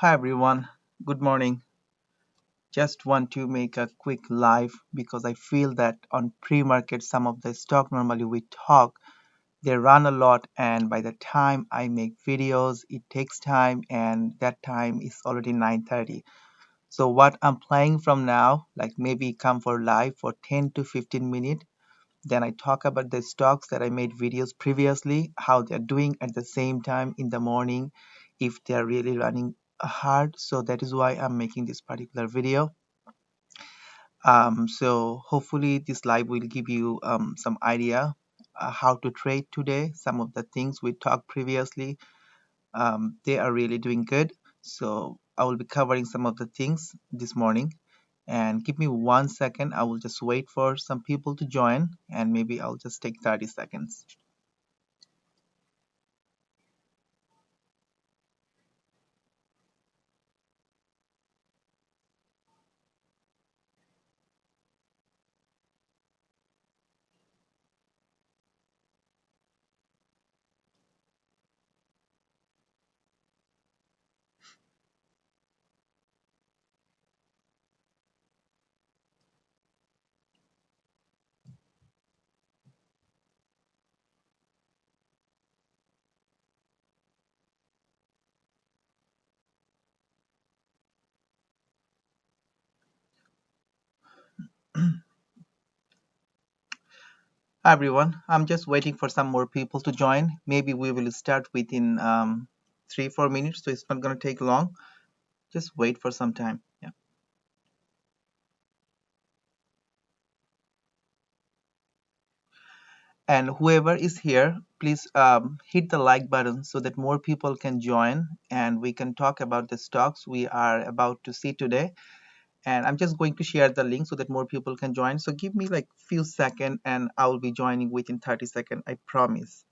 Hi everyone, good morning. Just want to make a quick live because I feel that on pre-market some of the stock normally we talk, they run a lot, and by the time I make videos it takes time, and that time is already 9:30. So what I'm playing from now, like maybe come for live for 10 to 15 minutes, then I talk about the stocks that I made videos previously, how they're doing at the same time in the morning, if they're really running hard. So that is why I'm making this particular video. So hopefully this live will give you some idea how to trade today. Some of the things we talked previously, they are really doing good. So I will be covering some of the things this morning. And give me 1 second. I will just wait for some people to join, and maybe I'll just take 30 seconds. Hi everyone, I'm just waiting for some more people to join. Maybe we will start within 3-4 minutes, so it's not going to take long. Just wait for some time. Yeah. And whoever is here, please hit the like button so that more people can join and we can talk about the stocks we are about to see today. And I'm just going to share the link so that more people can join. So give me like few seconds and I will be joining within 30 seconds, I promise.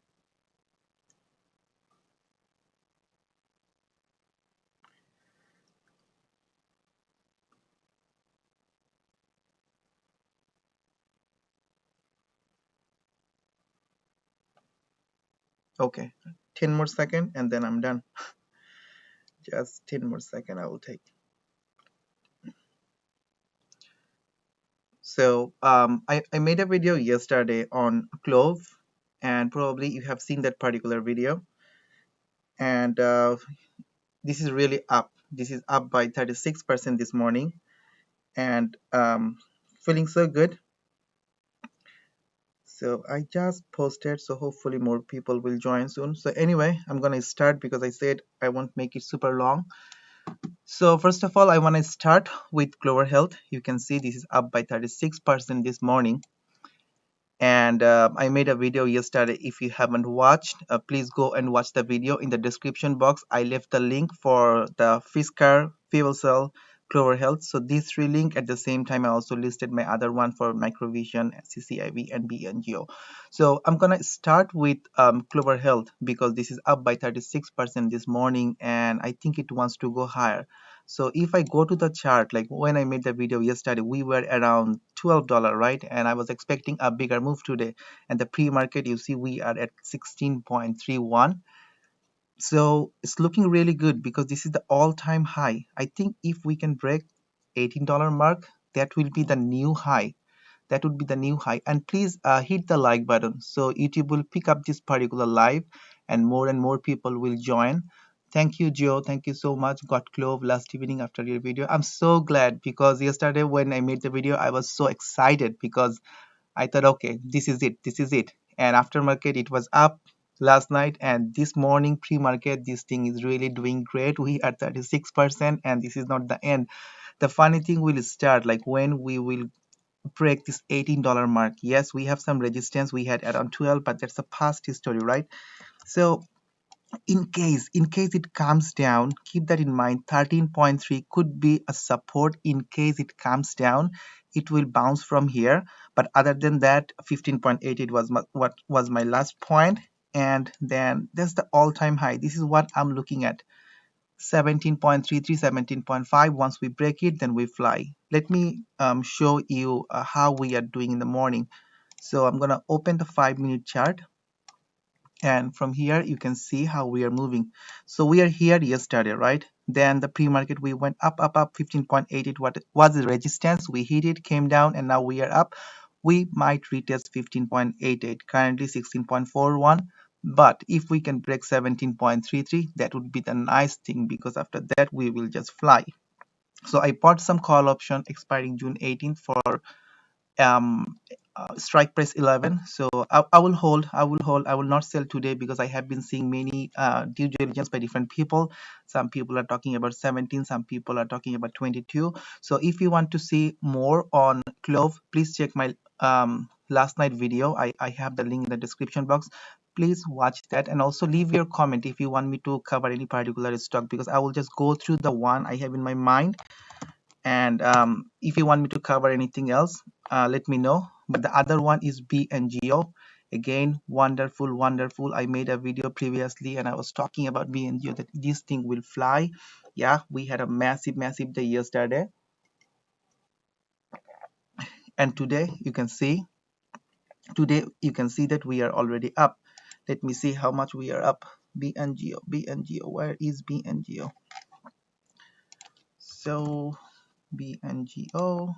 Okay, 10 more seconds and then I'm done. Just 10 more seconds I will take. So I made a video yesterday on CLOV, and probably you have seen that particular video. And this is really up. This is up by 36% this morning, and feeling so good. So I just posted, so hopefully more people will join soon. So anyway, I'm gonna start because I said I won't make it super long. So first of all, I want to start with Clover Health. You can see this is up by 36% this morning, and I made a video yesterday. If you haven't watched, please go and watch the video. In the description box I left the link for the Fisker, FCEL, Clover Health. So these three links. At the same time I also listed my other one for Microvision, CCIV and BNGO. So I'm gonna start with Clover Health because this is up by 36% this morning, and I think it wants to go higher. So if I go to the chart, like when I made the video yesterday, we were around $12, right? And I was expecting a bigger move today. And the pre-market, you see, we are at 16.31. So it's looking really good because this is the all-time high. I think if we can break $18 mark, that will be the new high. That would be the new high. And please hit the like button so YouTube will pick up this particular live and more people will join. Thank you, Joe. Thank you so much. Got Clove last evening after your video. I'm so glad because yesterday when I made the video, I was so excited because I thought, okay, this is it. This is it. And after market, it was up last night, and this morning pre-market, this thing is really doing great. We are 36%, and this is not the end. The funny thing will start like when we will break this $18 mark. Yes, we have some resistance. We had around 12, but that's a past history, right? So in case it comes down, keep that in mind. 13.3 could be a support. In case it comes down, it will bounce from here, but other than that, 15.8, it was what was my last point. And then there's the all-time high. This is what I'm looking at. 17.33, 17.5. Once we break it, then we fly. Let me show you how we are doing in the morning. So I'm gonna open the 5-minute chart, and from here you can see how we are moving. So we are here yesterday, right? Then the pre-market we went up 15.88. What was the resistance? We hit it, came down, and now we are up. We might retest 15.88, currently 16.41. But if we can break 17.33, that would be the nice thing, because after that we will just fly. So I bought some call option expiring June 18th for um strike price 11. So I will hold, I will not sell today, because I have been seeing many due diligence by different people. Some people are talking about 17, some people are talking about 22. So if you want to see more on CLOV, please check my last night video. I have the link in the description box. Please watch that, and also leave your comment if you want me to cover any particular stock, because I will just go through the one I have in my mind. And if you want me to cover anything else, let me know. But the other one is BNGO. Again, wonderful. I made a video previously and I was talking about BNGO, that this thing will fly. Yeah, we had a massive day yesterday, and today you can see that we are already up. Let me see how much we are up. BNGO, where is BNGO? So BNGO,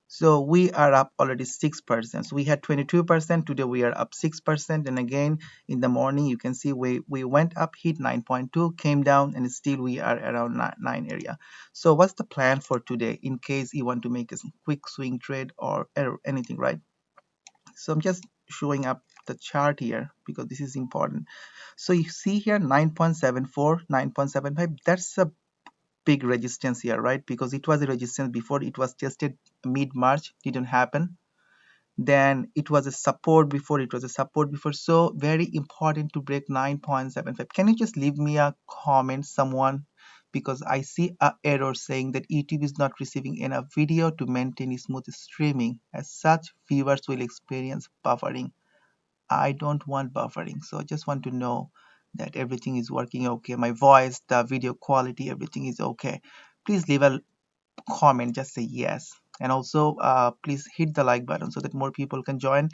so we are up already 6%. So we had 22%. Today we are up 6%. And again, in the morning, you can see we went up, hit 9.2, came down, and still we are around 9 area. So what's the plan for today in case you want to make a quick swing trade or anything, right? So I'm just showing up the chart here because this is important. So you see here 9.74, 9.75. That's a big resistance here, right? Because it was a resistance before, it was tested mid-March, didn't happen. Then it was a support before, so very important to break 9.75. Can you just leave me a comment, someone, because I see a error saying that YouTube is not receiving enough video to maintain smooth streaming. As such, viewers will experience buffering. I don't want buffering, so I just want to know that everything is working okay. My voice, the video quality, everything is okay. Please leave a comment, just say yes. And also please hit the like button so that more people can join.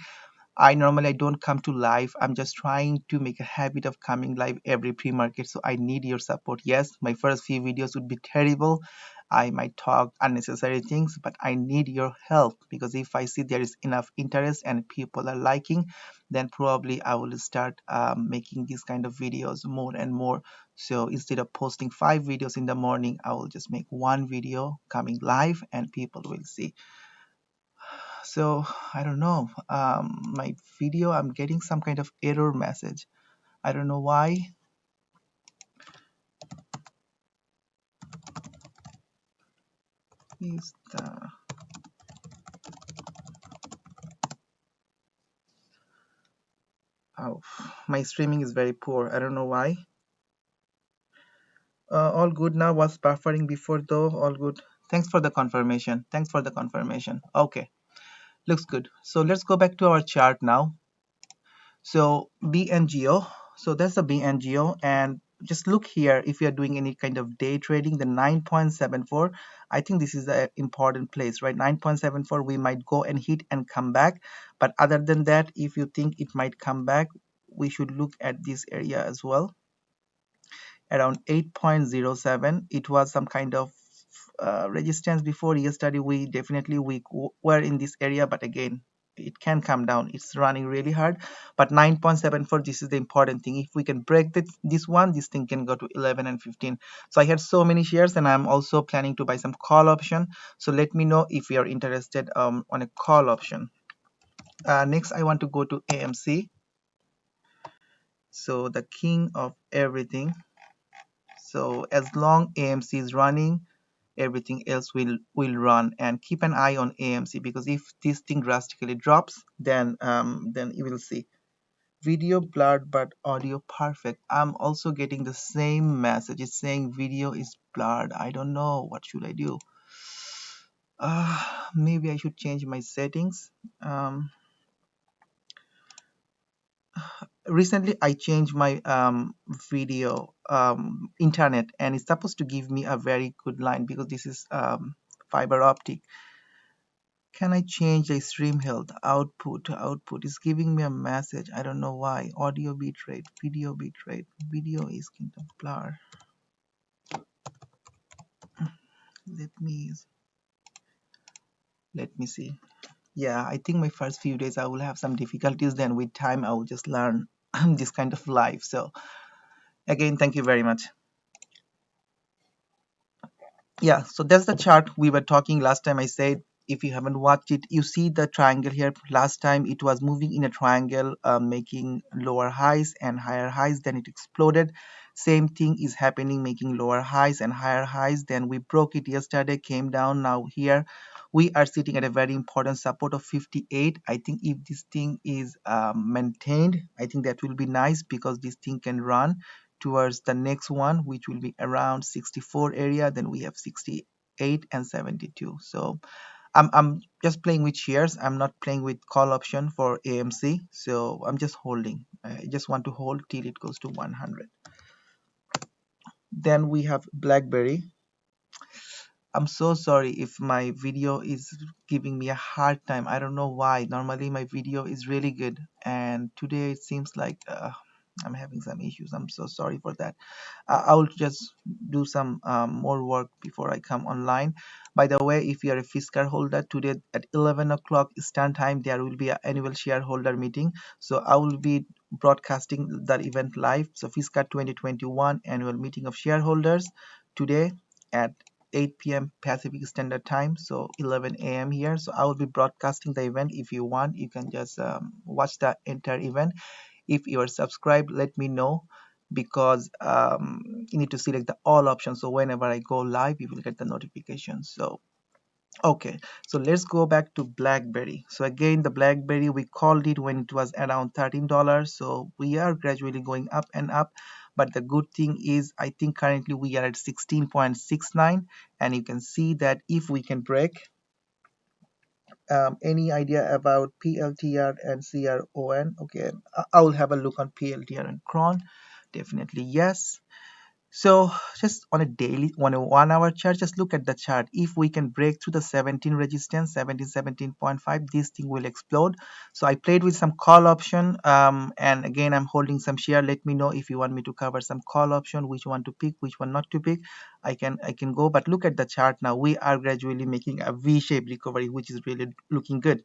I normally don't come to live. I'm just trying to make a habit of coming live every pre-market, so I need your support. Yes, my first few videos would be terrible. I might talk unnecessary things, but I need your help, because if I see there is enough interest and people are liking, then probably I will start making these kind of videos more and more. So instead of posting 5 videos in the morning, I will just make 1 video coming live and people will see. So I don't know, my video, I'm getting some kind of error message. I don't know why. Is the oh, my streaming is very poor. I don't know why. All good now. Was buffering before though? All good. Thanks for the confirmation. Okay, looks good. So let's go back to our chart now. So BNGO, so that's the BNGO, and just look here, if you're doing any kind of day trading, the 9.74, I think this is an important place, right? 9.74, we might go and hit and come back, but other than that, if you think it might come back, we should look at this area as well. Around 8.07, it was some kind of resistance before. Yesterday we definitely were in this area, but again it can come down, it's running really hard. But 9.74, this is the important thing. If we can break this one, this thing can go to 11 and 15. So I had so many shares, and I'm also planning to buy some call option. So let me know if you are interested on a call option. Next I want to go to AMC, so the king of everything. So as long AMC is running, everything else will run. And keep an eye on AMC, because if this thing drastically drops, then you will see video blurred but audio perfect. I'm also getting the same message. It's saying video is blurred. I don't know, what should I do? Maybe I should change my settings. Recently I changed my video internet, and it's supposed to give me a very good line, because this is fiber optic. Can I change the stream health output? Output is giving me a message. I don't know why. Audio bitrate, video bitrate, video is kind of blur. Let me see. Yeah, I think my first few days I will have some difficulties. Then with time I will just learn this kind of life. So again, thank you very much. Yeah, so that's the chart we were talking last time. I said if you haven't watched it, you see the triangle here. Last time it was moving in a triangle, making lower highs and higher highs, then it exploded. Same thing is happening, making lower highs and higher highs. Then we broke it yesterday, came down. Now here we are sitting at a very important support of 58. I think if this thing is maintained, I think that will be nice, because this thing can run towards the next one, which will be around 64 area. Then we have 68 and 72. So I'm just playing with shares. I'm not playing with call option for AMC. So I'm just holding. I just want to hold till it goes to 100. Then we have BlackBerry. I'm so sorry if my video is giving me a hard time. I don't know why. Normally my video is really good, and today it seems like I'm having some issues. I'm so sorry for that. I will just do some more work before I come online. By the way, if you are a Fisker holder, today at 11 o'clock Eastern time, there will be an annual shareholder meeting. So I will be broadcasting that event live. So Fisker 2021 annual meeting of shareholders today at 8 p.m. Pacific Standard Time, so 11 a.m. here. So I will be broadcasting the event. If you want, you can just watch the entire event. If you are subscribed, let me know, because you need to select the all options, so whenever I go live you will get the notification. So okay, so let's go back to BlackBerry. So again, the BlackBerry, we called it when it was around $13. So we are gradually going up and up, but the good thing is I think currently we are at 16.69, and you can see that if we can break any idea about PLTR and CRON. Okay, I will have a look on PLTR and cron. Definitely yes. So just on a daily, on a 1 hour chart, just look at the chart. If we can break through the 17 resistance, 17.5, this thing will explode. So I played with some call option, and again I'm holding some share. Let me know if you want me to cover some call option, which one to pick, which one not to pick. I can go, but look at the chart now. We are gradually making a V-shaped recovery, which is really looking good.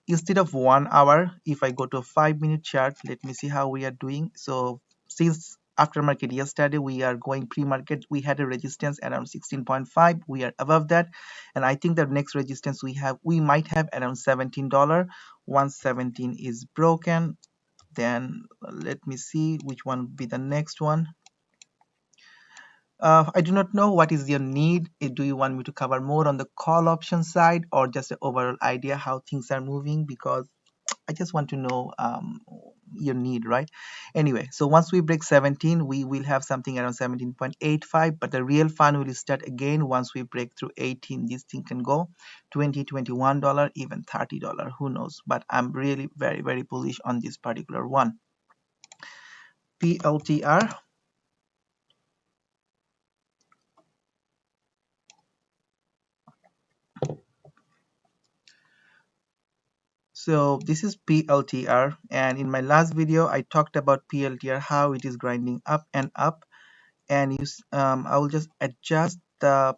Instead of 1 hour, if I go to a 5-minute chart, let me see how we are doing. So since aftermarket yesterday, we are going pre-market. We had a resistance around 16.5. We are above that, and I think the next resistance we might have around $17. Once 17 is broken, then let me see which one will be the next one. I do not know what is your need. Do you want me to cover more on the call option side, or just an overall idea how things are moving? Because I just want to know your need, right? Anyway, so once we break 17, we will have something around 17.85, but the real fun will start again once we break through 18. This thing can go $20, $21, even $30, who knows? But I'm really very, very bullish on this particular one. PLTR. So this is PLTR, and in my last video I talked about PLTR, how it is grinding up and up, and I will just adjust the,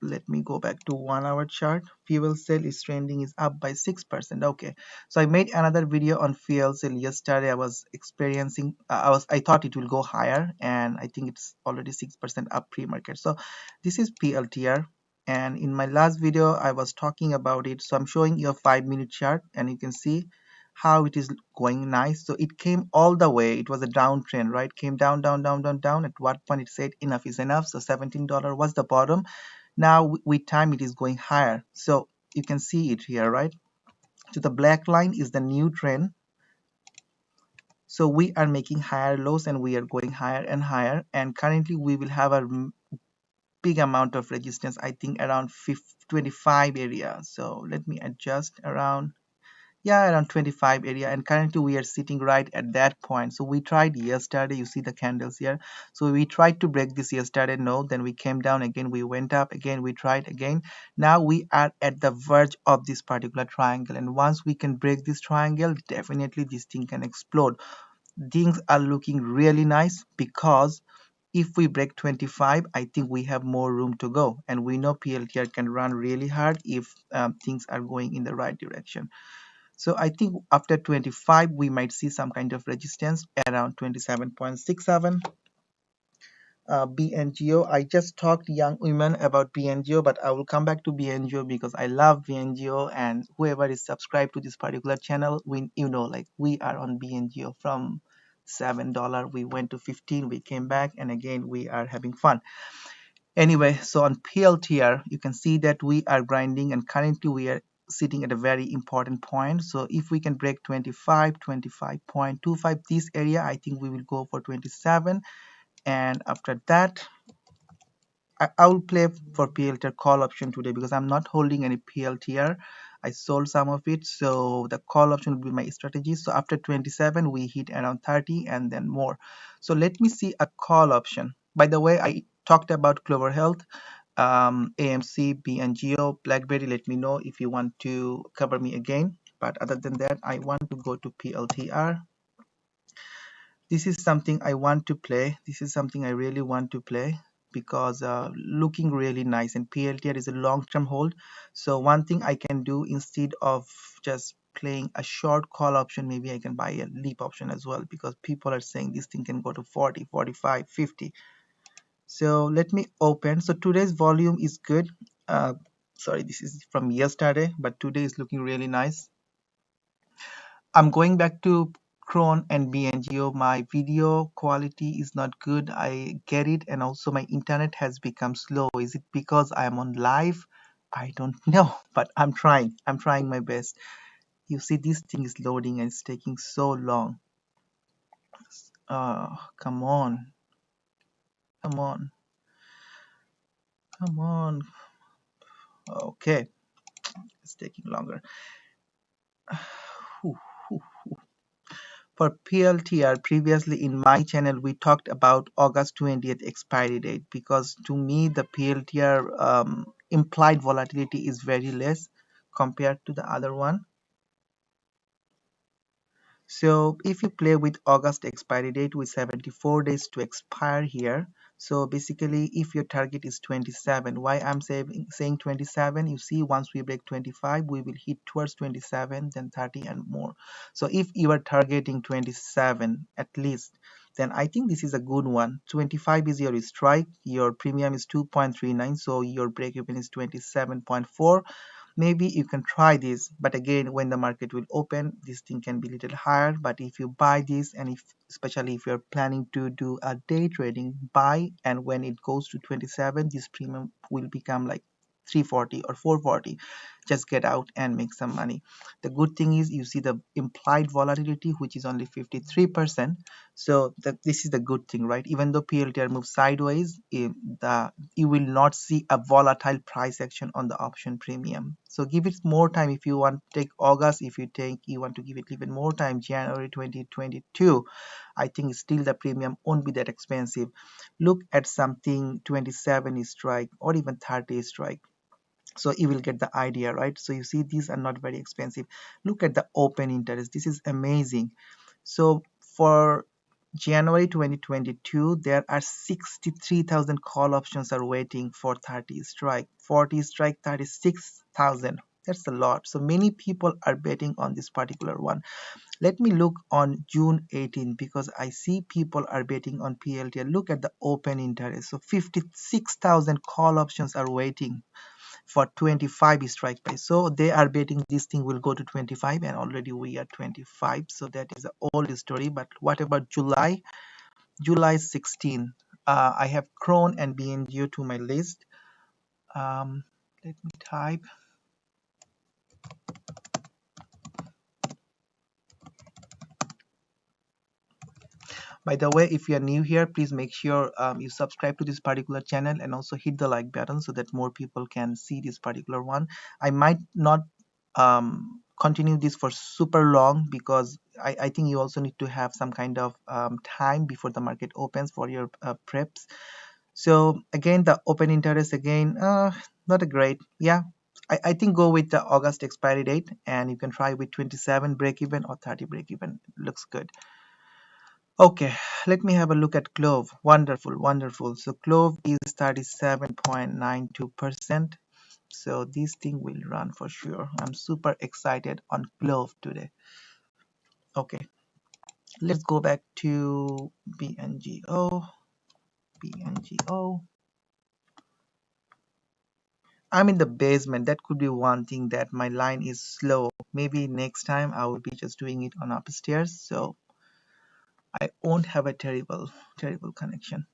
let me go back to 1 hour chart. Fuel cell is trending, is up by 6%. Okay, so I made another video on fuel cell yesterday. I was experiencing, I thought it will go higher, and I think it's already 6% up pre-market. So this is PLTR, and in my last video I was talking about it. So I'm showing you a 5-minute chart, and you can see how it is going nice. So it came all the way, it was a downtrend, right? Came down, down, down, down, down. At what point it said enough is enough. So $17 was the bottom. Now with time it is going higher, so you can see it here, right? So the black line is the new trend. So we are making higher lows and we are going higher and higher, and currently we will have a big amount of resistance, I think around 25 area. So let me adjust around, Yeah, around 25 area, and currently we are sitting right at that point. So we tried yesterday, you see the candles here. So we tried to break this yesterday, no, then we came down again, we went up again, we tried again. Now we are at the verge of this particular triangle, and once we can break this triangle, definitely this thing can explode. Things are looking really nice, because if we break 25, I think we have more room to go, and we know PLTR can run really hard if things are going in the right direction. So I think after 25, we might see some kind of resistance around 27.67. BNGO, I just talked young women about BNGO, but I will come back to BNGO because I love BNGO, and whoever is subscribed to this particular channel, like we are on BNGO from $7, we went to 15, we came back, and again we are having fun. Anyway, so on PLTR, you can see that we are grinding, and currently we are sitting at a very important point. So if we can break 25, 25.25, this area, I think we will go for 27. And after that, I will play for PLTR call option today because I'm not holding any PLTR. I sold some of it, so the call option will be my strategy. So after 27, we hit around 30 and then more. So let me see a call option. By the way, I talked about Clover Health, AMC, BNGO, BlackBerry. Let me know if you want to cover me again. But other than that, I want to go to PLTR. This is something I want to play. This is something I really want to play because looking really nice, and PLTR is a long-term hold. So one thing I can do, instead of just playing a short call option, maybe I can buy a leap option as well, because people are saying this thing can go to 40, 45, 50. So let me open. So today's volume is good. Sorry, this is from yesterday, but today is looking really nice. I'm going back to Chrome and BNGO. My video quality is not good. I get it. And also my internet has become slow. Is it because I'm on live? I don't know, but I'm trying. I'm trying my best. You see, this thing is loading and it's taking so long. Come on. Come on. Come on. Okay. It's taking longer. Whew, whew. For PLTR, previously in my channel, we talked about August 20th expiry date, because to me, the PLTR implied volatility is very less compared to the other one. So if you play with August expiry date with 74 days to expire here, so basically if your target is 27, why I'm saying 27, you see, once we break 25, we will hit towards 27, then 30 and more. So if you are targeting 27 at least, then I think this is a good one. 25 is your strike, your premium is 2.39, so your break even is 27.4. Maybe you can try this, but again, when the market will open, this thing can be a little higher. But if you buy this, and especially if you're planning to do a day trading, buy, and when it goes to 27, this premium will become like 340 or 440. Just get out and make some money. The good thing is, you see the implied volatility, which is only 53%. So this is the good thing, right? Even though PLTR moves sideways, you will not see a volatile price action on the option premium. So give it more time. If you want to take August, if you want to give it even more time, January 2022, I think still the premium won't be that expensive. Look at something 27 strike or even 30 strike. So you will get the idea, right? So you see, these are not very expensive. Look at the open interest. This is amazing. So for January 2022, there are 63,000 call options are waiting for 30 strike, 40 strike, 36,000. That's a lot. So many people are betting on this particular one. Let me look on June 18, because I see people are betting on PLTR. Look at the open interest. So 56,000 call options are waiting for 25 strike price. So they are betting this thing will go to 25, and already we are 25. So that is an old story. But what about July? July 16. I have Chrome and BNGO to my list. Let me type. By the way, if you are new here, please make sure you subscribe to this particular channel and also hit the like button so that more people can see this particular one. I might not continue this for super long because I think you also need to have some kind of time before the market opens for your preps. So again, the open interest again, not a great. Yeah, I think go with the August expiry date, and you can try with 27 break even or 30 break even. Looks good. Okay, let me have a look at CLOV. Wonderful, wonderful. So CLOV is 37.92%. So this thing will run for sure. I'm super excited on CLOV today. Okay, let's go back to BNGO. BNGO. I'm in the basement. That could be one thing that my line is slow. Maybe next time I will be just doing it on upstairs, so I won't have a terrible connection.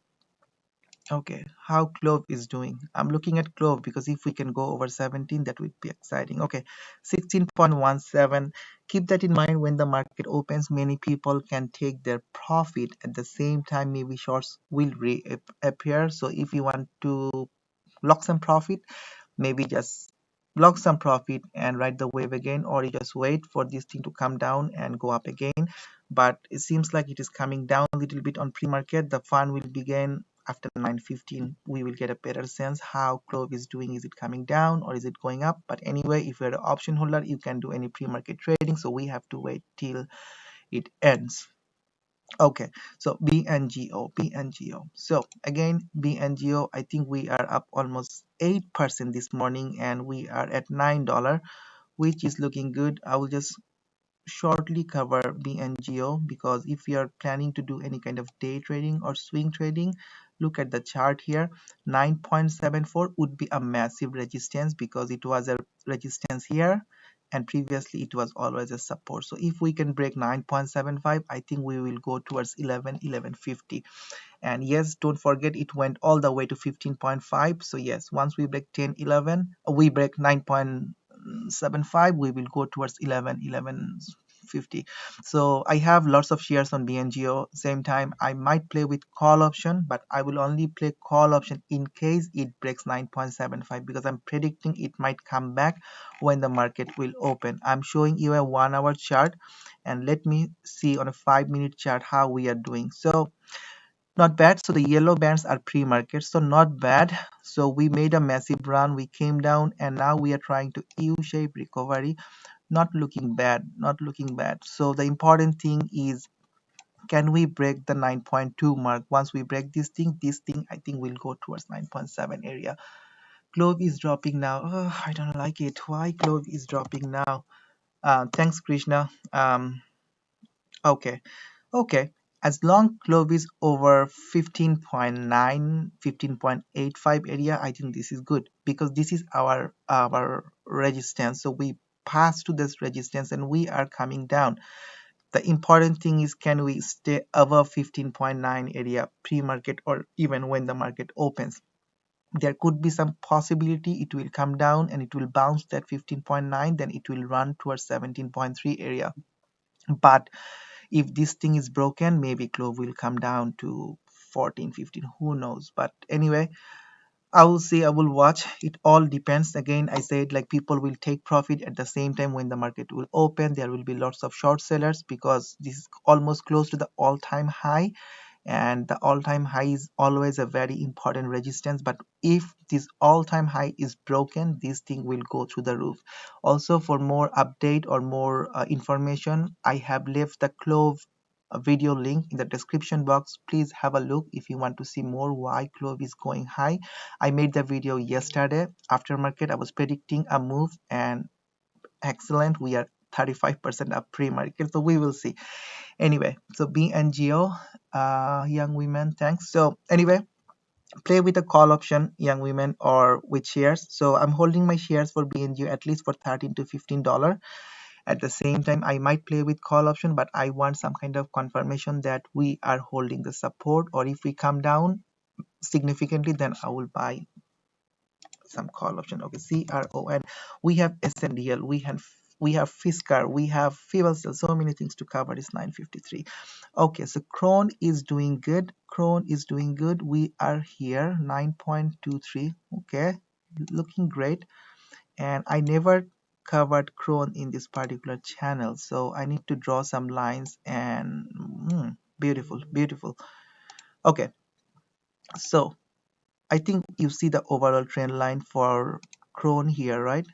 Okay, how CLOV is doing. I'm looking at CLOV because if we can go over 17, that would be exciting. Okay, 16.17. Keep that in mind when the market opens. Many people can take their profit at the same time. Maybe shorts will reappear. So if you want to lock some profit, maybe just block some profit and ride the wave again, or you just wait for this thing to come down and go up again. But it seems like it is coming down a little bit on pre-market. The fun will begin after 9:15. We will get a better sense how CLOV is doing. Is it coming down or is it going up? But anyway, if you're an option holder, you can do any pre-market trading, so we have to wait till it ends. Okay, so BNGO. So again, BNGO, I think we are up almost 8% this morning and we are at $9, which is looking good. I will just shortly cover BNGO because if you are planning to do any kind of day trading or swing trading, look at the chart here. 9.74 would be a massive resistance because it was a resistance here and previously it was always a support. So if we can break 9.75, I think we will go towards 11.50. And yes, don't forget it went all the way to 15.5. So yes, once we break 10.11, we break 9.75, we will go towards 11.50. So I have lots of shares on BNGO. Same time, I might play with call option, but I will only play call option in case it breaks 9.75 because I'm predicting it might come back when the market will open. I'm showing you a 1 hour chart, and let me see on a 5-minute chart how we are doing. So not bad. So the yellow bands are pre-market, so not bad. So we made a massive run, we came down, and now we are trying to U-shape recovery. Not looking bad, not looking bad. So the important thing is, can we break the 9.2 mark? Once we break this thing I think will go towards 9.7 area. CLOV is dropping now. I don't like it. Why CLOV is dropping now? Thanks, Krishna. Okay. Okay, as long CLOV is over 15.9, 15.85 area, I think this is good because this is our resistance. So we pass to this resistance and we are coming down. The important thing is, can we stay above 15.9 area pre-market or even when the market opens? There could be some possibility it will come down and it will bounce that 15.9, then it will run towards 17.3 area. But if this thing is broken, maybe CLOV will come down to 14, 15, who knows. But anyway, I will see, I will watch. It all depends. Again, I said, like, people will take profit at the same time when the market will open. There will be lots of short sellers because this is almost close to the all-time high, and the all-time high is always a very important resistance. But if this all-time high is broken, this thing will go through the roof. Also, for more update or more information, I have left the CLOV video link in the description box. Please have a look if you want to see more why CLOV is going high. I made the video yesterday after market. I was predicting a move, and excellent, we are 35% up pre-market, so we will see. Anyway, so BNGO, young women, thanks. So anyway, play with a call option, young women, or with shares. So I'm holding my shares for BNGO at least for $13 to $15. At the same time, I might play with call option, but I want some kind of confirmation that we are holding the support, or if we come down significantly, then I will buy some call option. Okay, CRON, we have SNDL, we have Fiskar, we have FCEL, so many things to cover. Is 953. Okay, so Cron is doing good. Cron is doing good. We are here 9.23. Okay, looking great. And I never covered crone in this particular channel, so I need to draw some lines and beautiful, beautiful. Okay, so I think you see the overall trend line for crone here, right?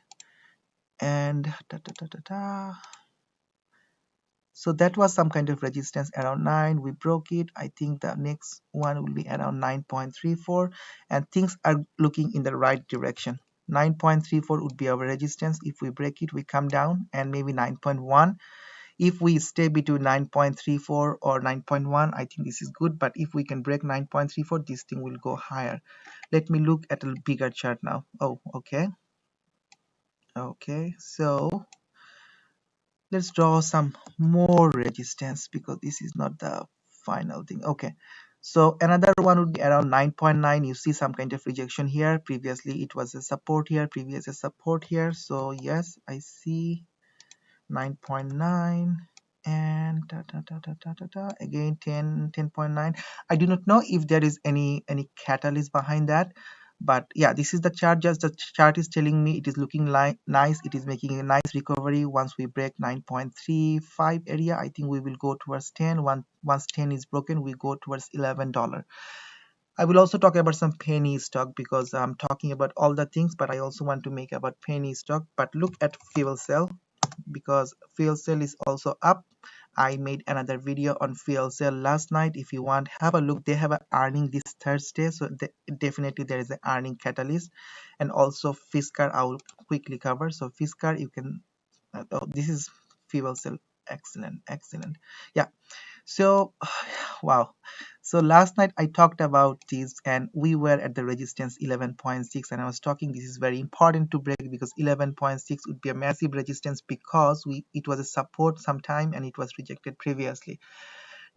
And so that was some kind of resistance around 9. We broke it. I think the next one will be around 9.34, and things are looking in the right direction. 9.34 would be our resistance. If we break it, we come down, and maybe 9.1. If we stay between 9.34 or 9.1, I think this is good. But if we can break 9.34, this thing will go higher. Let me look at a bigger chart now. Oh, okay. Okay, so let's draw some more resistance because this is not the final thing. Okay, so another one would be around 9.9. You see some kind of rejection here. Previously it was a support here, previous a support here. So yes, I see 9.9 and again 10.9. I do not know if there is any catalyst behind that, but yeah, this is the chart. Just the chart is telling me it is looking like nice. It is making a nice recovery. Once we break 9.35 area, I think we will go towards 10. Once 10 is broken, we go towards $11. I will also talk about some penny stock because I'm talking about all the things, but I also want to make about penny stock. But look at fuel cell, because fuel cell is also up. I made another video on fuel cell last night. If you want, have a look. They have an earning this Thursday, so definitely there is an earning catalyst. And also Fisker I will quickly cover. So Fisker, you can oh, this is fuel cell. Excellent, excellent. Yeah, so wow, so last night I talked about this and we were at the resistance 11.6, and I was talking this is very important to break because 11.6 would be a massive resistance because it was a support sometime and it was rejected previously.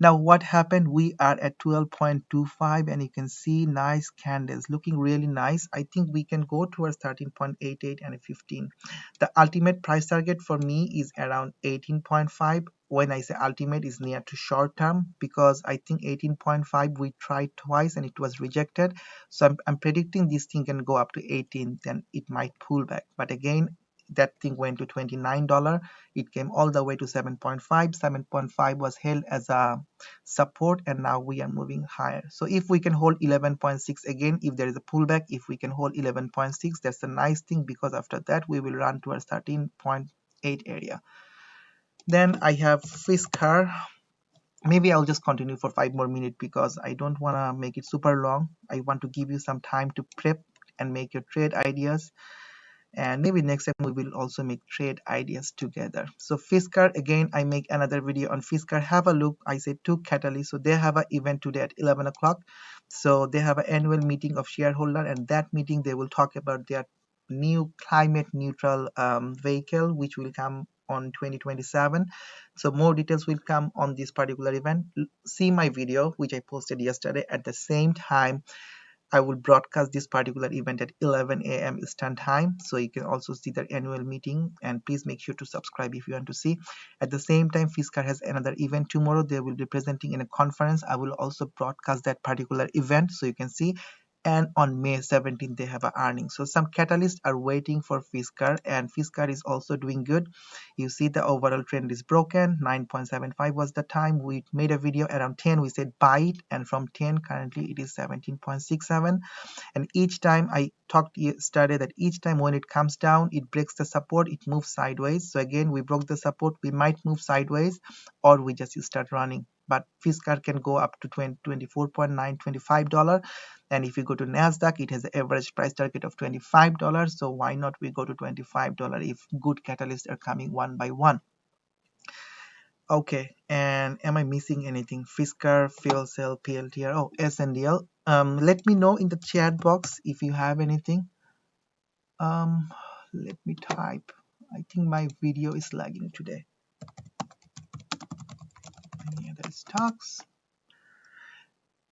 Now what happened, we are at 12.25 and you can see nice candles looking really nice. I think we can go towards 13.88 and 15. The ultimate price target for me is around 18.5. When I say ultimate, is near to short term because I think 18.5 we tried twice and it was rejected. So I'm predicting this thing can go up to 18, then it might pull back. But again, that thing went to $29. It came all the way to 7.5. 7.5 was held as a support, and now we are moving higher. So if we can hold 11.6 again, if there is a pullback, if we can hold 11.6, that's a nice thing because after that we will run towards 13.8 area. Then I have Fisker. Maybe I'll just continue for 5 more minutes because I don't want to make it super long. I want to give you some time to prep and make your trade ideas, and maybe next time we will also make trade ideas together. So Fisker, again, I make another video on Fisker. Have a look. I said 2 catalysts. So they have an event today at 11 o'clock. So they have an annual meeting of shareholder, and that meeting they will talk about their new climate neutral vehicle which will come on 2027. So more details will come on this particular event. See my video which I posted yesterday. At the same time I will broadcast this particular event at 11 a.m. Eastern time, so you can also see their annual meeting, and please make sure to subscribe if you want to see. At the same time, Fisker has another event tomorrow. They will be presenting in a conference. I will also broadcast that particular event so you can see. And on May 17th they have an earnings. So some catalysts are waiting for Fisker, and Fisker is also doing good. You see the overall trend is broken. 9.75 was the time we made a video. Around 10 we said buy it, and from 10 currently it is 17.67. And each time I talked yesterday that each time when it comes down, it breaks the support, it moves sideways. So again, we broke the support, we might move sideways, or we just start running. But Fisker can go up to 24.9, $25. And if you go to Nasdaq, it has an average price target of $25. So why not we go to $25 if good catalysts are coming one by one? Okay, and am I missing anything? Fisker, fuel cell, PLTR, oh, SNDL. Let me know in the chat box if you have anything. Let me type. I think my video is lagging today. Any other stocks?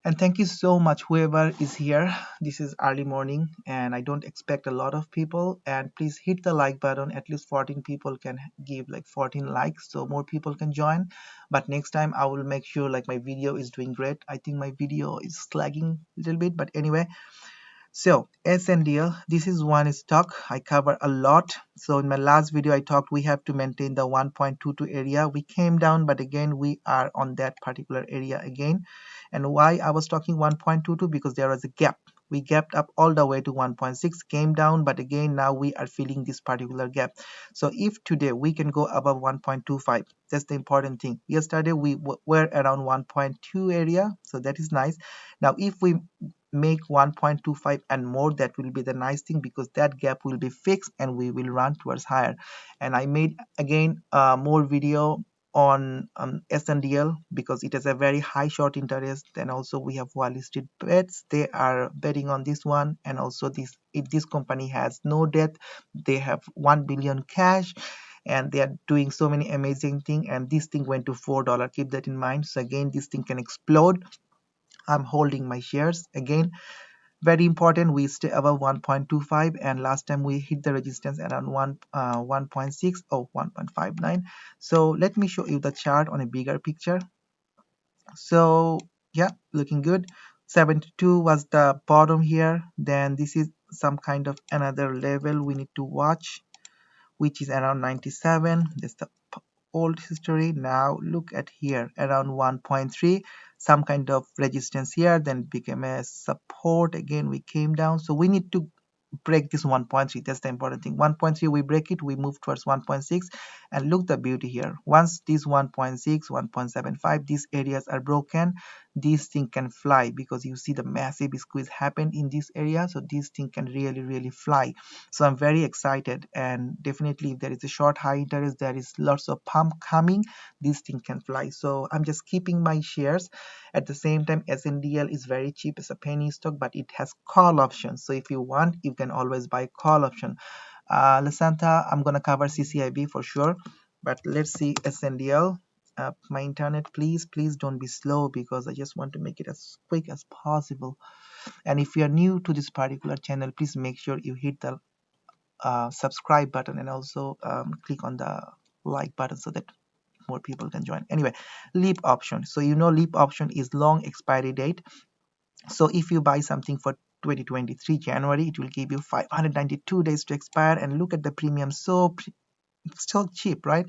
And thank you so much whoever is here. This is early morning and I don't expect a lot of people, and please hit the like button. At least 14 people can give like 14 likes so more people can join. But next time I will make sure like my video is doing great. I think my video is lagging a little bit, but anyway. So SNDL, this is one stock I cover a lot. So in my last video I talked we have to maintain the 1.22 area. We came down, but again we are on that particular area again. And why I was talking 1.22? Because there was a gap. We gapped up all the way to 1.6, came down, but again now we are filling this particular gap. So if today we can go above 1.25, that's the important thing. Yesterday we were around 1.2 area, so that is nice. Now if we make 1.25 and more, that will be the nice thing, because that gap will be fixed and we will run towards higher. And I made again more video on SNDL because it has a very high short interest. Then also we have Wall Street bets, they are betting on this one. And also this, if this company has no debt, they have 1 billion cash, and they are doing so many amazing things. And this thing went to $4, keep that in mind. So again, this thing can explode. I'm holding my shares. Again, very important, we stay above 1.25, and last time we hit the resistance around 1.6 or 1.59. So let me show you the chart on a bigger picture. So yeah, looking good. 72 was the bottom here. Then this is some kind of another level we need to watch, which is around 97. That's the old history. Now look at here, around 1.3, some kind of resistance here, then became a support. Again we came down, so we need to break this 1.3. That's the important thing. 1.3, we break it, we move towards 1.6. And look the beauty here, once this 1.6, 1.75, these areas are broken, this thing can fly, because you see the massive squeeze happened in this area. So this thing can really fly. So I'm very excited, and definitely if there is a short high interest, there is lots of pump coming, this thing can fly. So I'm just keeping my shares. At the same time, SNDL is very cheap, it's a penny stock, but it has call options. So if you want, you can always buy call option. Lasanta, I'm gonna cover CCIV for sure, but let's see SNDL. My internet, please don't be slow, because I just want to make it as quick as possible. And if you are new to this particular channel, please make sure you hit the subscribe button, and also click on the like button so that more people can join. Anyway, leap option. So you know leap option is long expiry date. So if you buy something for 2023 January, it will give you 592 days to expire. And look at the premium, so still cheap, right?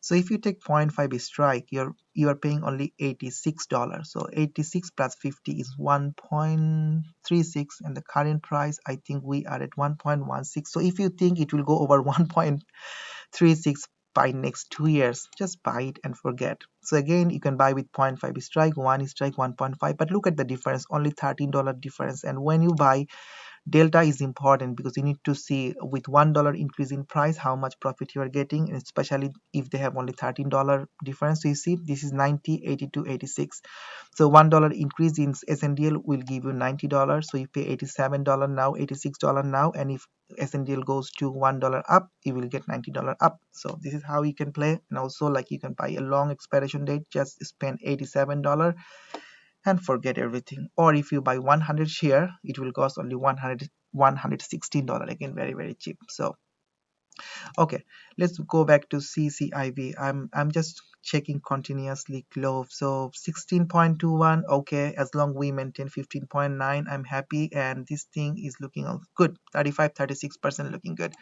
So if you take 0.5 strike, you are paying only $86. So 86 plus 50 is 1.36, and the current price, I think we are at 1.16. So if you think it will go over 1.36 by next 2 years, just buy it and forget. So again, you can buy with 0.5 strike, 1 strike, 1.5, but look at the difference, only $13 difference. And when you buy, delta is important, because you need to see with $1 increase in price how much profit you are getting, and especially if they have only $13 difference. So you see this is 90, 82, 86. So $1 increase in SNDL will give you $90. So you pay $87 now, $86 now, and if SNDL goes to $1 up, you will get $90 up. So this is how you can play. And also, like, you can buy a long expiration date, just spend $87 and forget everything. Or if you buy 100 share, it will cost only $116. Again, very cheap. So okay, let's go back to CCIV. I'm just checking continuously CLOV. So 16.21, okay, as long we maintain 15.9, I'm happy. And this thing is looking good, 35-36% looking good.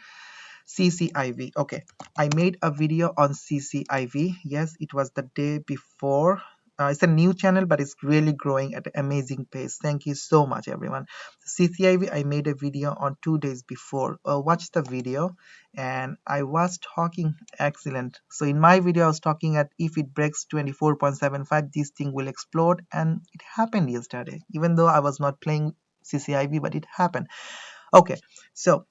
CCIV, okay, I made a video on CCIV. Yes, it was the day before. It's a new channel, but it's really growing at an amazing pace. Thank you so much, everyone. CCIV, I made a video on 2 days before. Watch the video. And I was talking excellent. So in my video, I was talking at if it breaks 24.75, this thing will explode. And it happened yesterday, even though I was not playing CCIV, but it happened. Okay, so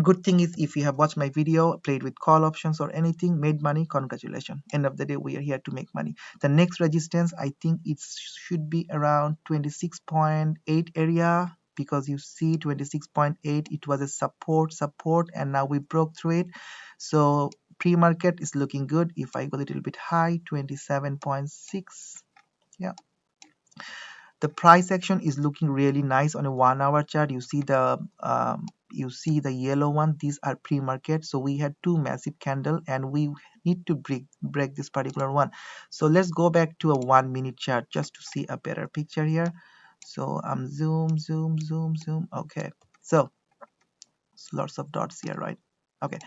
good thing is, if you have watched my video, played with call options or anything, made money, congratulations. End of the day, we are here to make money. The next resistance, I think it should be around 26.8 area, because you see 26.8, it was a support, and now we broke through it. So pre-market is looking good. If I go a little bit high, 27.6, yeah, the price action is looking really nice on a 1 hour chart. You see the yellow one, these are pre-market. So we had 2 massive candle, and we need to break this particular one. So let's go back to a 1 minute chart just to see a better picture here. So I'm zoom. Okay, so lots of dots here, right? Okay,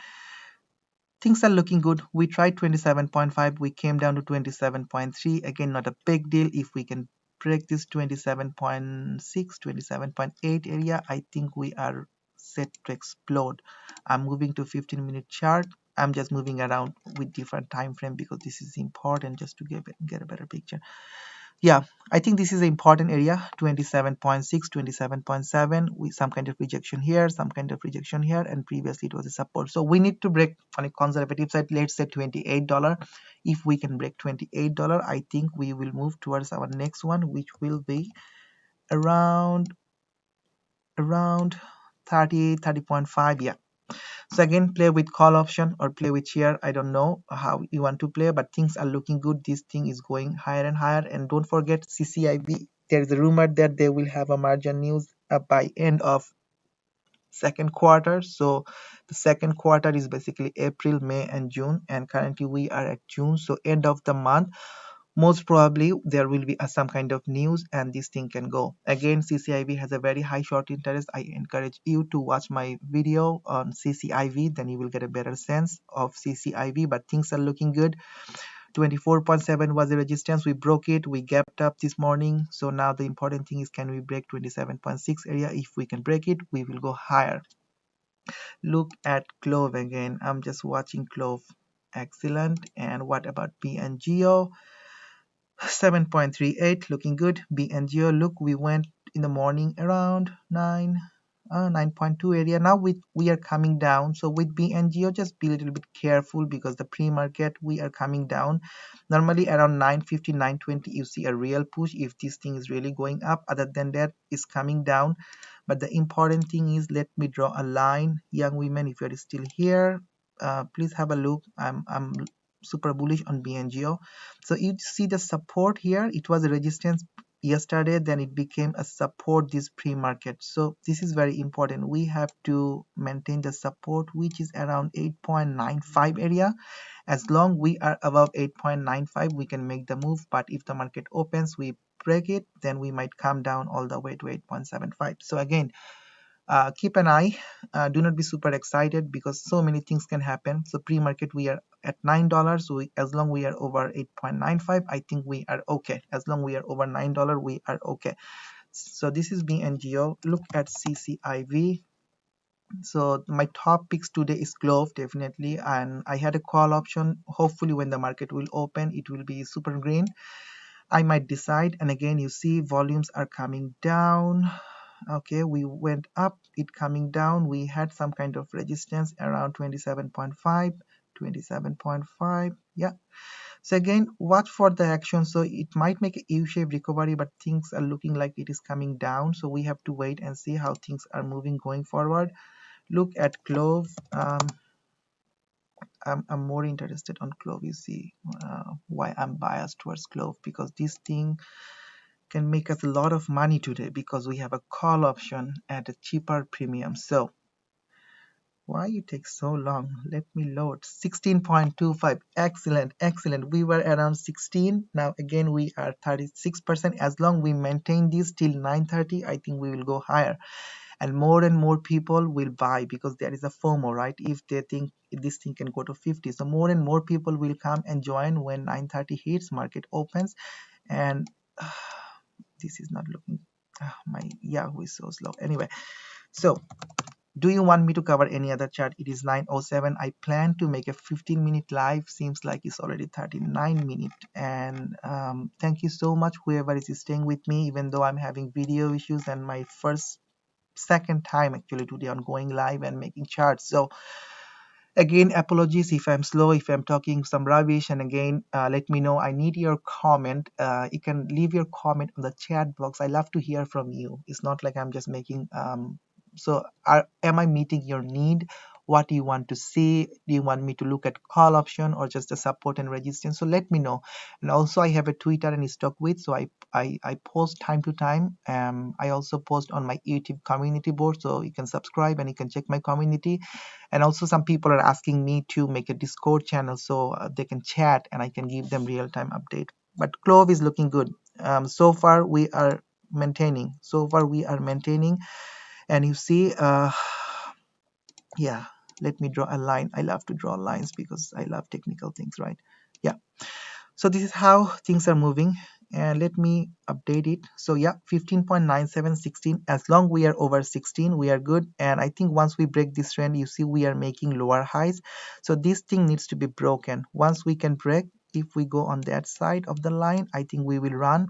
things are looking good. We tried 27.5, we came down to 27.3. Again, not a big deal. If we can break this 27.6, 27.8 area, I think we are set to explode. I'm moving to 15-minute chart. I'm just moving around with different time frame because this is important just to get a better picture. Yeah, I think this is an important area, 27.6, 27.7, with some kind of rejection here, some kind of rejection here, and previously it was a support. So we need to break on a conservative side, let's say $28. If we can break $28, I think we will move towards our next one, which will be around 30.5. Yeah, so again, play with call option or play with share. I don't know how you want to play, but things are looking good. This thing is going higher and higher. And don't forget CCIV. There is a rumor that they will have a margin news by end of second quarter. So the second quarter is basically April, May, and June. And currently we are at June. So end of the month, most probably there will be some kind of news and this thing can go. Again, CCIV has a very high short interest. I encourage you to watch my video on CCIV, then you will get a better sense of CCIV, but things are looking good. 24.7 was the resistance. We broke it. We gapped up this morning. So now the important thing is, can we break 27.6 area? If we can break it, we will go higher. Look at CLOV again. I'm just watching CLOV. Excellent. And what about BNGO? 7.38 looking good. BNGO, look, we went in the morning around 9.2 area. Now we are coming down. So with BNGO, just be a little bit careful because the pre-market we are coming down. Normally around 950, 920 you see a real push if this thing is really going up. Other than that, it's coming down. But the important thing is, let me draw a line. Young women, if you're still here, please have a look. I'm super bullish on BNGO. So you see the support here, it was a resistance yesterday, then it became a support this pre-market. So this is very important. We have to maintain the support, which is around 8.95 area. As long we are above 8.95, we can make the move. But if the market opens, we break it, then we might come down all the way to 8.75. So again, keep an eye. Do not be super excited because so many things can happen. So pre-market we are at $9. So as long we are over 8.95, I think we are okay. As long we are over $9, we are okay. So this is BNGO. Look at CCIV. So my top picks today is CLOV, definitely, and I had a call option. Hopefully when the market will open, it will be super green. I might decide. And again, you see volumes are coming down. Okay, we went up, it coming down. We had some kind of resistance around 27.5, 27.5. Yeah, so again, watch for the action. So it might make a U-shaped recovery, but things are looking like it is coming down. So we have to wait and see how things are moving going forward. Look at CLOV. I'm more interested on CLOV. You see why I'm biased towards CLOV, because this thing can make us a lot of money today because we have a call option at a cheaper premium. So why you take so long? Let me load. 16.25. Excellent. We were around 16. Now again we are 36%. As long we maintain this till 9:30, I think we will go higher. And more people will buy because there is a FOMO, right? If they think this thing can go to 50, so more and more people will come and join when 9:30 hits, market opens. And this is not looking, my Yahoo is so slow. Anyway, so do you want me to cover any other chart? It is 9:07. I plan to make a 15-minute live. Seems like it's already 39 minutes. And thank you so much whoever is staying with me, even though I'm having video issues and my second time actually today on going live and making charts. So again, apologies if I'm slow, if I'm talking some rubbish. And again, let me know. I need your comment. You can leave your comment on the chat box. I love to hear from you. It's not like I'm just making am I meeting your need? What do you want to see? Do you want me to look at call option or just the support and resistance? So let me know. And also I have a Twitter and StockWith, so I post time to time. I also post on my YouTube community board, so you can subscribe and you can check my community. And also some people are asking me to make a Discord channel so they can chat and I can give them real-time update. But CLOV is looking good. So far we are maintaining. So far we are maintaining, and you see, yeah, let me draw a line. I love to draw lines because I love technical things, right? Yeah, so this is how things are moving, and let me update it. So yeah, 15.97, 16. As long we are over 16, we are good. And I think once we break this trend, you see we are making lower highs. So this thing needs to be broken. Once we can break, if we go on that side of the line, I think we will run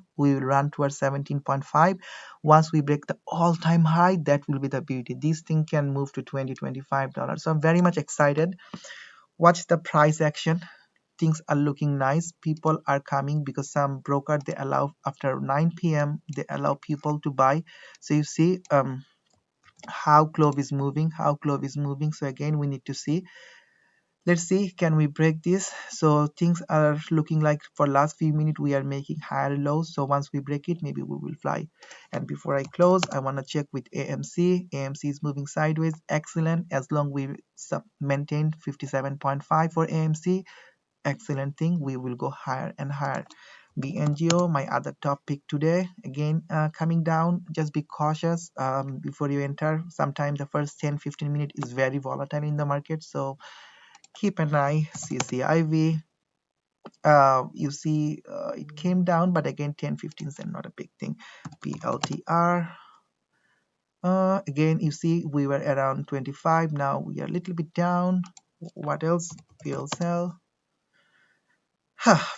towards 17.5. Once we break the all-time high, that will be the beauty. This thing can move to $20-25. So I'm very much excited. Watch the price action. Things are looking nice. People are coming because some broker, they allow after 9 p.m. they allow people to buy. So you see how CLOV is moving, so again we need to see. Let's see, can we break this? So things are looking like for last few minutes we are making higher lows. So once we break it, maybe we will fly. And before I close, I want to check with AMC. AMC is moving sideways. Excellent. As long we maintain 57.5 for AMC, excellent thing, we will go higher and higher. BNGO, my other top pick today, again coming down. Just be cautious before you enter. Sometimes the first 10-15 minutes is very volatile in the market, so keep an eye. CCIV, you see it came down, but again 10-15 cent, not a big thing. PLTR, again you see we were around 25, now we are a little bit down. What else? Fuel cell.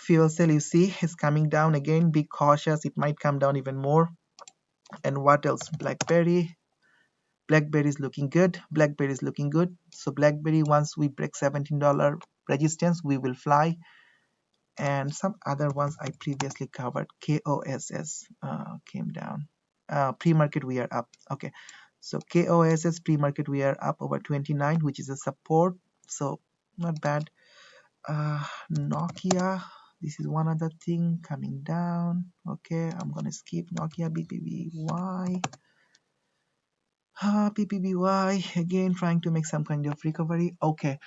Fuel cell, you see, is coming down again. Be cautious, it might come down even more. And what else? BlackBerry. BlackBerry is looking good. BlackBerry is looking good. So BlackBerry, once we break $17 resistance, we will fly. And some other ones I previously covered. KOSS came down. Pre-market we are up. Okay, so KOSS pre-market we are up over 29, which is a support. So not bad. Nokia, this is one other thing coming down. Okay, I'm gonna skip Nokia. BPBY. PPBY again trying to make some kind of recovery. Okay,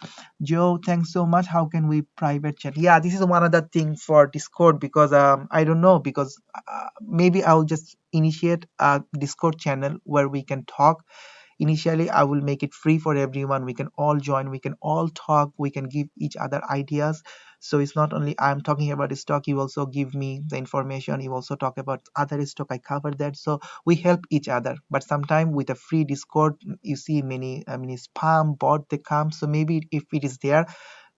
Joe, thanks so much. How can we private chat? Yeah, this is one other thing for Discord, because I don't know, because maybe I'll just initiate a Discord channel where we can talk. Initially, I will make it free for everyone. We can all join, we can all talk, we can give each other ideas. So it's not only I'm talking about stock, you also give me the information, you also talk about other stock, I cover that. So we help each other. But sometimes with a free Discord, you see many spam bot they come. So maybe if it is there,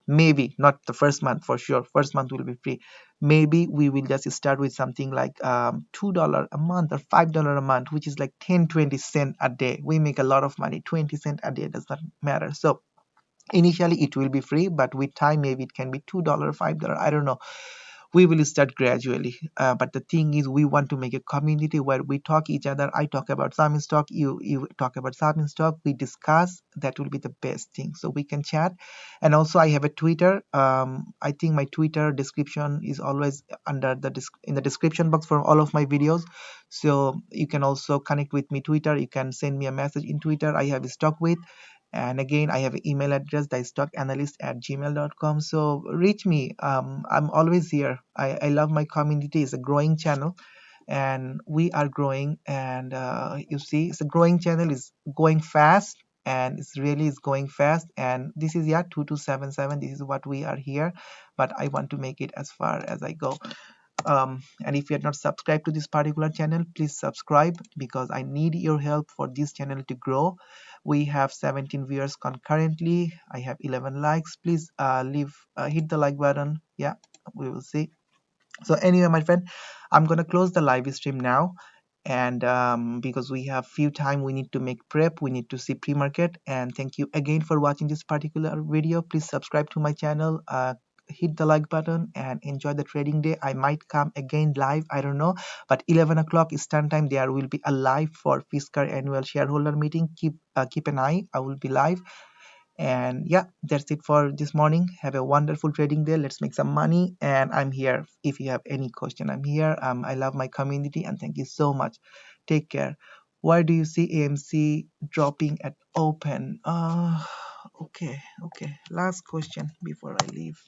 maybe not the first month, for sure first month will be free. Maybe we will just start with something like $2 a month or $5 a month, which is like 10-20 cent a day. We make a lot of money. 20 cent a day does not matter. So initially it will be free, but with time maybe it can be $2, $5, I don't know. We will start gradually, but the thing is we want to make a community where we talk each other. I talk about some stock, you talk about some stock, we discuss. That will be the best thing, so we can chat. And also I have a Twitter. I think my Twitter description is always under the in the description box for all of my videos, so you can also connect with me Twitter. You can send me a message in Twitter. I have a stock with, and again I have an email address, thestockanalyst@gmail.com. so reach me. I'm always here. I love my community. It's a growing channel and we are growing, and you see it's a growing channel, is going fast, and it's really is going fast. And this is, yeah, 2277, this is what we are here, but I want to make it as far as I go. And if you are not subscribed to this particular channel, please subscribe, because I need your help for this channel to grow. We have 17 viewers concurrently. I have 11 likes. Please hit the like button. Yeah, we will see. So anyway, my friend, I'm gonna close the live stream now. And because we have few time, we need to make prep, we need to see pre-market. And thank you again for watching this particular video. Please subscribe to my channel, hit the like button, and enjoy the trading day. I might come again live, I don't know, but 11 o'clock Eastern time there will be a live for Fisker annual shareholder meeting. Keep an eye, I will be live. And yeah, that's it for this morning. Have a wonderful trading day. Let's make some money, and I'm here if you have any question. I'm here. I love my community, and thank you so much. Take care. Why do you see AMC dropping at open? Okay, last question before I leave.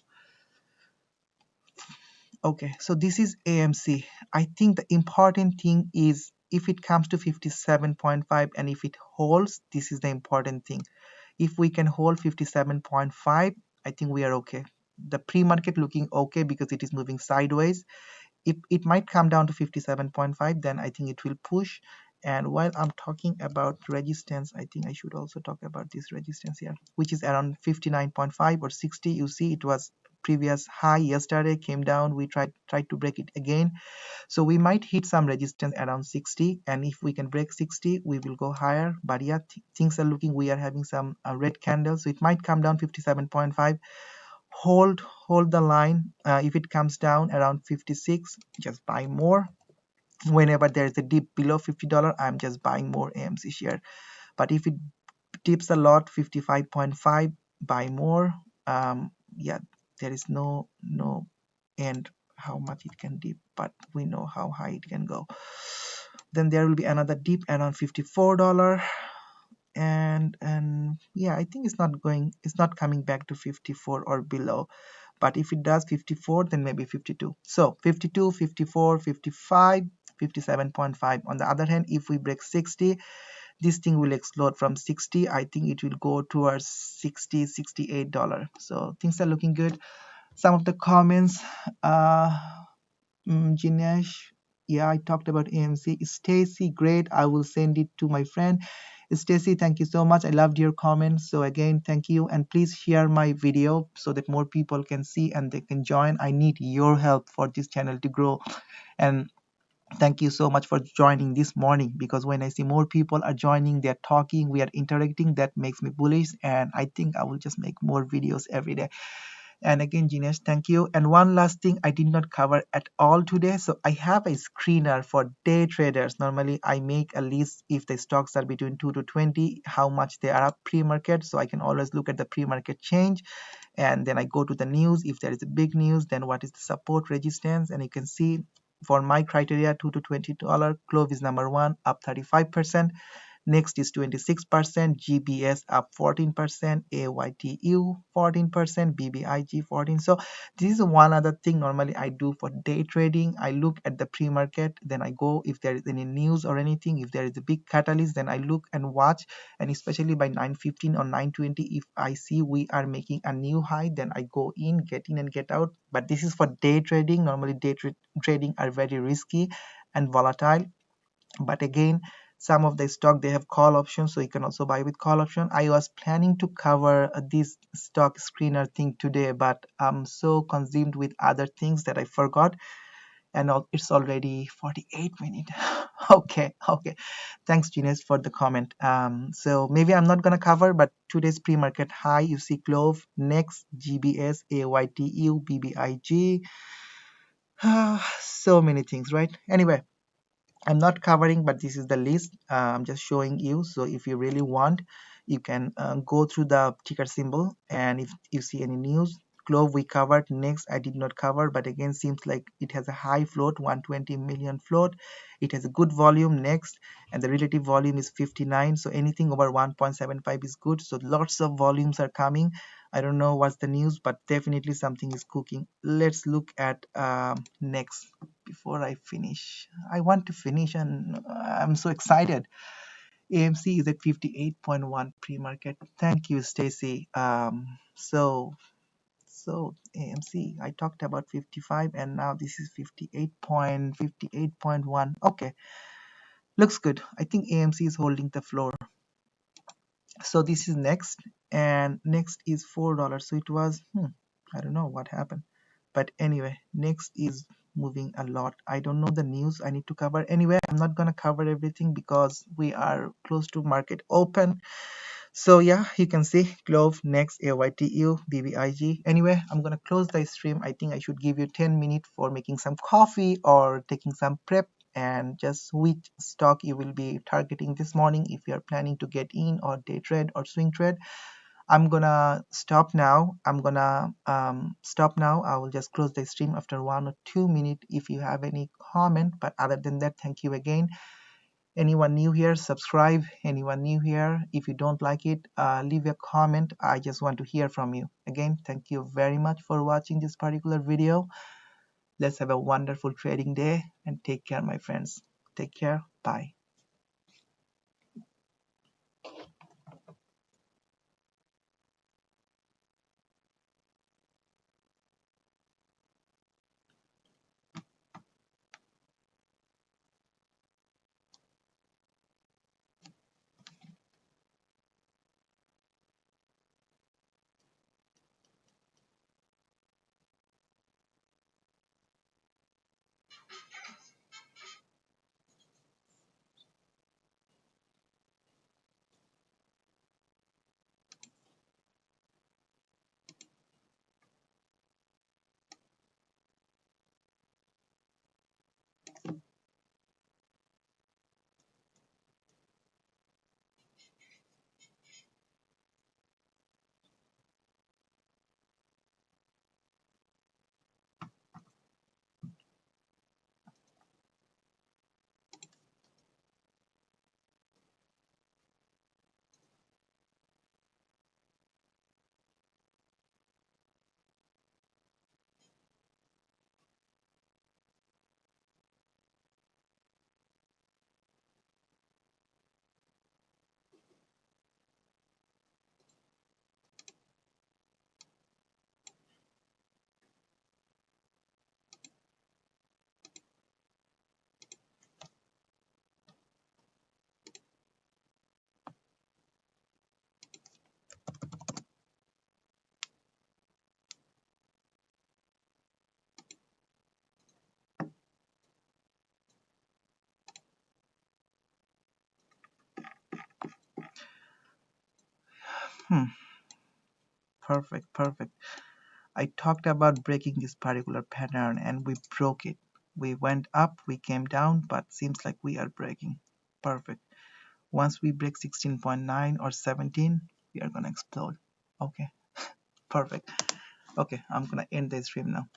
Okay, so this is AMC. I think the important thing is if it comes to 57.5 and if it holds, this is the important thing. If we can hold 57.5, I think we are okay. The pre-market looking okay because it is moving sideways. If it might come down to 57.5, then I think it will push. And while I'm talking about resistance, I think I should also talk about this resistance here, which is around 59.5 or 60. You see, it was previous high yesterday, came down. We tried to break it again. So we might hit some resistance around 60, and if we can break 60, we will go higher. But yeah, things are looking, we are having some red candles, so it might come down 57.5. Hold the line. If it comes down around 56, just buy more. Whenever there is a dip below $50, I'm just buying more AMC share. But if it dips a lot, 55.5, buy more. Yeah, there is no end how much it can dip, but we know how high it can go. Then there will be another dip around $54, and yeah, I think it's not coming back to 54 or below. But if it does 54, then maybe 52. So 52, 54, 55, 57.5. On the other hand, if we break 60, this thing will explode from 60. I think it will go towards 60, $68. So things are looking good. Some of the comments, Jinesh, yeah, I talked about AMC. Stacy, great, I will send it to my friend. Stacy, thank you so much. I loved your comments. So again, thank you. And please share my video so that more people can see and they can join. I need your help for this channel to grow. And thank you so much for joining this morning, because when I see more people are joining, they're talking, we are interacting, that makes me bullish. And I think I will just make more videos every day. And again, Jinesh, thank you. And one last thing I did not cover at all today. So I have a screener for day traders. Normally, I make a list if the stocks are between 2 to 20, how much they are up pre-market. So I can always look at the pre-market change. And then I go to the news. If there is a big news, then what is the support resistance? And you can see for my criteria, 2 to $20, CLOV is number one, up 35%. Next is 26%, GBS up 14%, AYTU 14%, BBIG 14%. So this is one other thing normally I do for day trading. I look at the pre-market, then I go if there is any news or anything. If there is a big catalyst, then I look and watch. And especially by 9:15 or 9:20, if I see we are making a new high, then I go in, get in and get out. But this is for day trading. Normally day trading are very risky and volatile. But again, some of the stock, they have call options, so you can also buy with call option. I was planning to cover this stock screener thing today, but I'm so consumed with other things that I forgot. And it's already 48 minutes. Okay. Thanks, Genius, for the comment. So maybe I'm not gonna cover, but today's pre-market high, you see CLOV, next GBS, AYTU, BBIG. So many things, right? Anyway, I'm not covering, but this is the list. I'm just showing you. So if you really want, you can go through the ticker symbol, and if you see any news, CLOV we covered. Next I did not cover, but again seems like it has a high float, 120 million float. It has a good volume. Next, and the relative volume is 59, so anything over 1.75 is good. So lots of volumes are coming. I don't know what's the news, but definitely something is cooking. Let's look at next before I finish. I want to finish, and I'm so excited. AMC is at 58.1 pre-market. Thank you, Stacy. So AMC, I talked about 55, and now this is 58.1. Okay, looks good. I think AMC is holding the floor. So this is next, and next is $4. So it was I don't know what happened, but anyway, next is moving a lot. I don't know the news I need to cover. Anyway, I'm not gonna cover everything because we are close to market open. So yeah, you can see CLOV, next, AYTU, BBIG. Anyway, I'm gonna close the stream. I think I should give you 10 minutes for making some coffee or taking some prep, and just which stock you will be targeting this morning if you're planning to get in or day trade or swing trade. I'm gonna stop now. Stop now. I will just close the stream after 1 or 2 minutes if you have any comment. But other than that, thank you again. Anyone new here, subscribe. Anyone new here, if you don't like it, leave a comment. I just want to hear from you. Again, thank you very much for watching this particular video. Let's have a wonderful trading day and take care, my friends. Take care. Bye. Hmm. Perfect, perfect. I talked about breaking this particular pattern and we broke it. We went up, we came down, but seems like we are breaking. Perfect. Once we break 16.9 or 17, we are gonna explode. Okay, perfect. Okay, I'm gonna end the stream now.